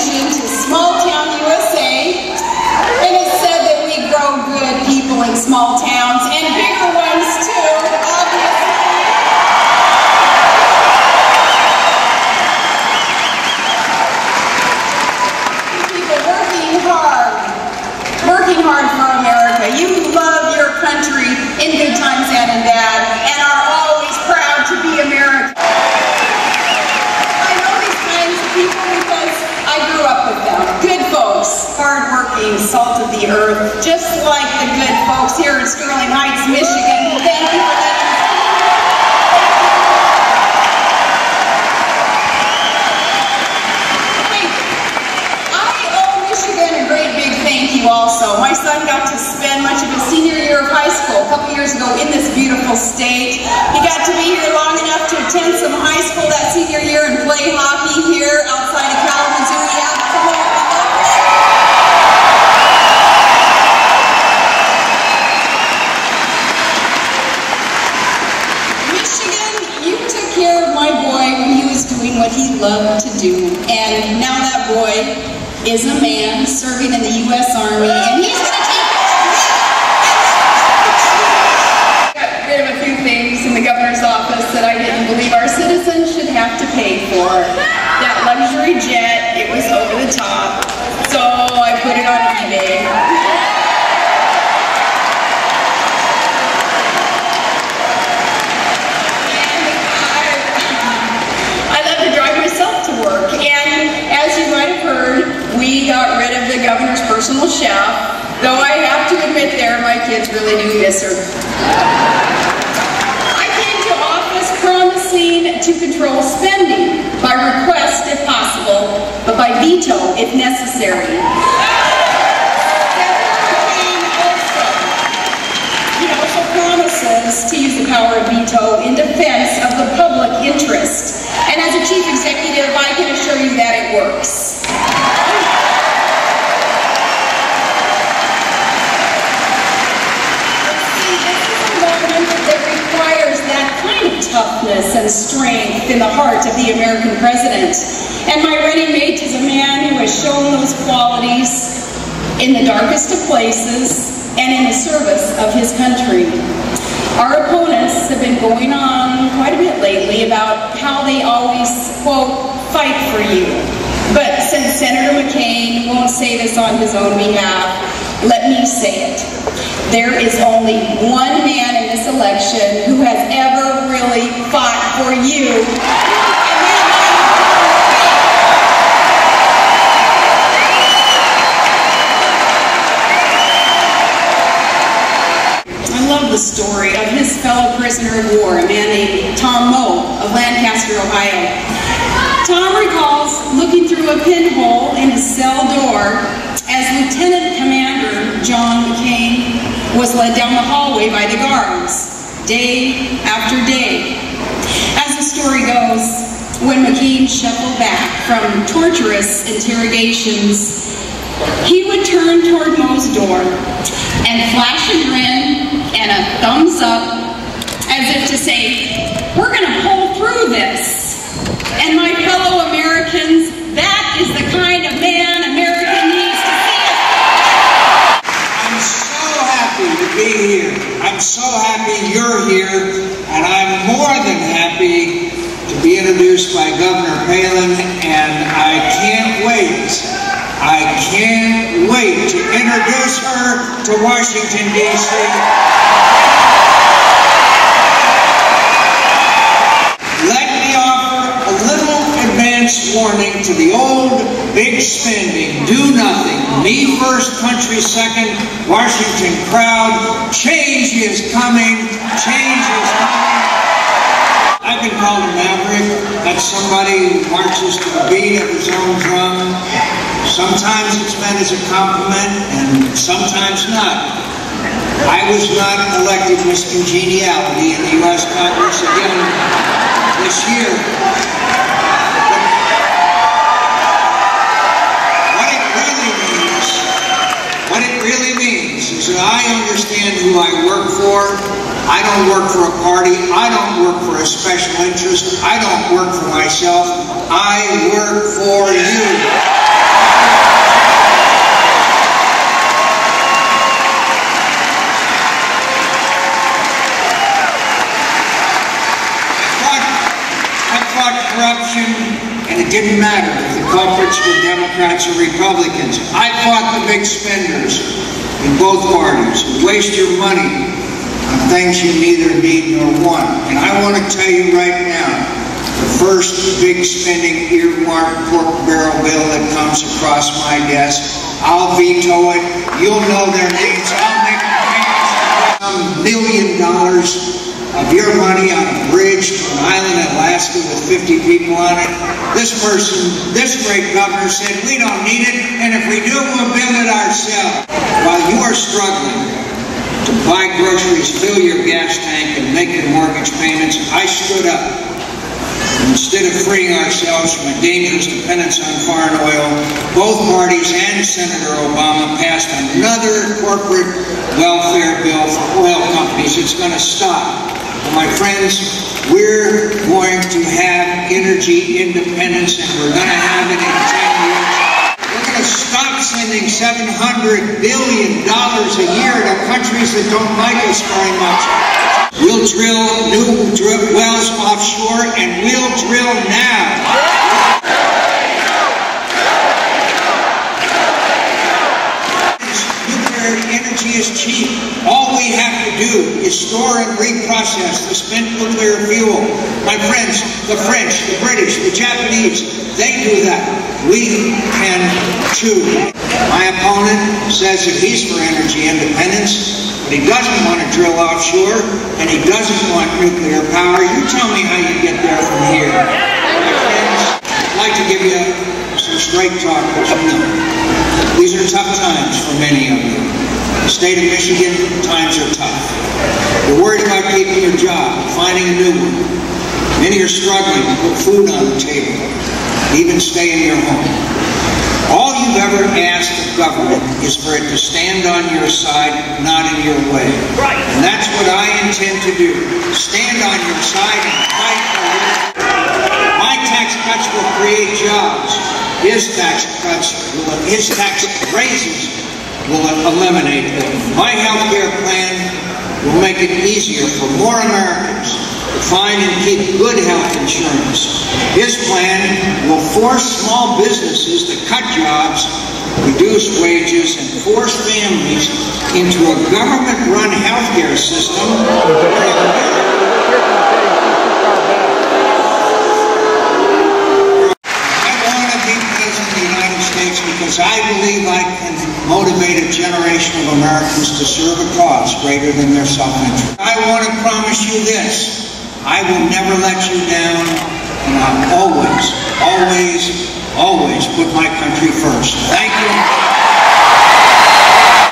attention to small town USA, and it's said that we grow good people in small towns, and bigger ones too, obviously. People working hard for America. You love your country in good times and in bad, and are always proud to be American. I know these kinds of people because I grew up with them. Good folks, hard-working, salt of the earth, just like the good folks here in Sterling Heights, Michigan. Thank you for letting me. Also, my son got to spend much of his senior year of high school a couple years ago in this beautiful state. He got to be here long enough to attend some high school that senior year and play hockey here outside of Kalamazoo. He absolutely loved it. Michigan, you took care of my boy when he was doing what he loved to do, and now that boy is a man serving in the U.S. Army, and he's going to take got rid of a few things in the governor's office that I didn't believe our citizens should have to pay for. That luxury jet, it was over the top, so I put it on eBay. I love to drive myself to work, and as you might have heard, we got rid of the governor's personal chef, though I have to admit there, my kids really do miss her. I came to office promising to control spending, by request if possible, but by veto if necessary. He also promises to use the power of veto in defense of the public interest. And as a chief executive, I can assure you that it works. Toughness and strength in the heart of the American president. And my running mate is a man who has shown those qualities in the darkest of places and in the service of his country. Our opponents have been going on quite a bit lately about how they always, quote, fight for you. But since Senator McCain won't say this on his own behalf, let me say it. There is only one man in this election who has ever really fought for you. I love the story of his fellow prisoner of war, a man named Tom Moe of Lancaster, Ohio. Tom recalls looking through a pinhole in his cell door as Lieutenant Commander John McCain was led down the hallway by the guards, day after day. As the story goes, when McCain shuffled back from torturous interrogations, he would turn toward Moe's door and flash a grin and a thumbs up as if to say, "We're going to pull through this." And my fellow Americans, that is the kind of man America needs to see. I'm so happy to be here. I'm so happy you're here, and I'm more than happy to be introduced by Governor Palin, and I can't wait to introduce her to Washington, D.C. Let me offer a little advance warning to the old, big spending, do nothing, me first, country second, Washington crowd. Change is coming, change is coming. I've been called a maverick. That's somebody who marches to the beat of his own drum. Sometimes it's meant as a compliment, and sometimes not. I was not elected Miss Congeniality in the U.S. Congress again this year. What it really means is that I understand who I work for. I don't work for a party. I don't work for a special interest. I don't work for myself. I work for you. corruption, and it didn't matter if the culprits were Democrats or Republicans. I fought the big spenders in both parties who waste your money on things you neither need nor want. And I want to tell you right now, the first big spending earmark pork barrel bill that comes across my desk, I'll veto it. You'll know their names. I'll make $1 million of your money on a bridge to an island in Alaska with 50 people on it. This great governor said, we don't need it, and if we do, we'll build it ourselves. While you are struggling to buy groceries, fill your gas tank, and make your mortgage payments, I stood up. Instead of freeing ourselves from a dangerous dependence on foreign oil, both parties and Senator Obama passed another corporate welfare bill for oil companies. It's going to stop. Well, my friends, we're going to have energy independence, and we're going to have it in 10 years. We're going to stop sending $700 billion a year to countries that don't like us very much. We'll drill new wells offshore, and we'll drill now. Nuclear energy is cheap. All we have to do is store and reprocess the spent nuclear fuel. My friends, the French, the British, the Japanese, they do that. We can too. My opponent says that he's for energy independence, but he doesn't want to drill offshore, and he doesn't want nuclear power. You tell me how you get there from here. My friends, I'd like to give you some straight talk, but you know, these are tough times for many of you. In the state of Michigan, times are tough. You're worried about keeping your job, finding a new one. Many are struggling to put food on the table, even stay in your home. All you've ever asked of government is for it to stand on your side, not in your way. Right. And that's what I intend to do. Stand on your side and fight for you. My tax cuts will create jobs. His tax raises will eliminate them. My health care plan will make it easier for more Americans to find and keep good health insurance. His plan will force small businesses to cut jobs, reduce wages, and force families into a government-run health care system because I believe I can motivate a generation of Americans to serve a cause greater than their self-interest. I want to promise you this. I will never let you down, and I'll always, always, always put my country first. Thank you.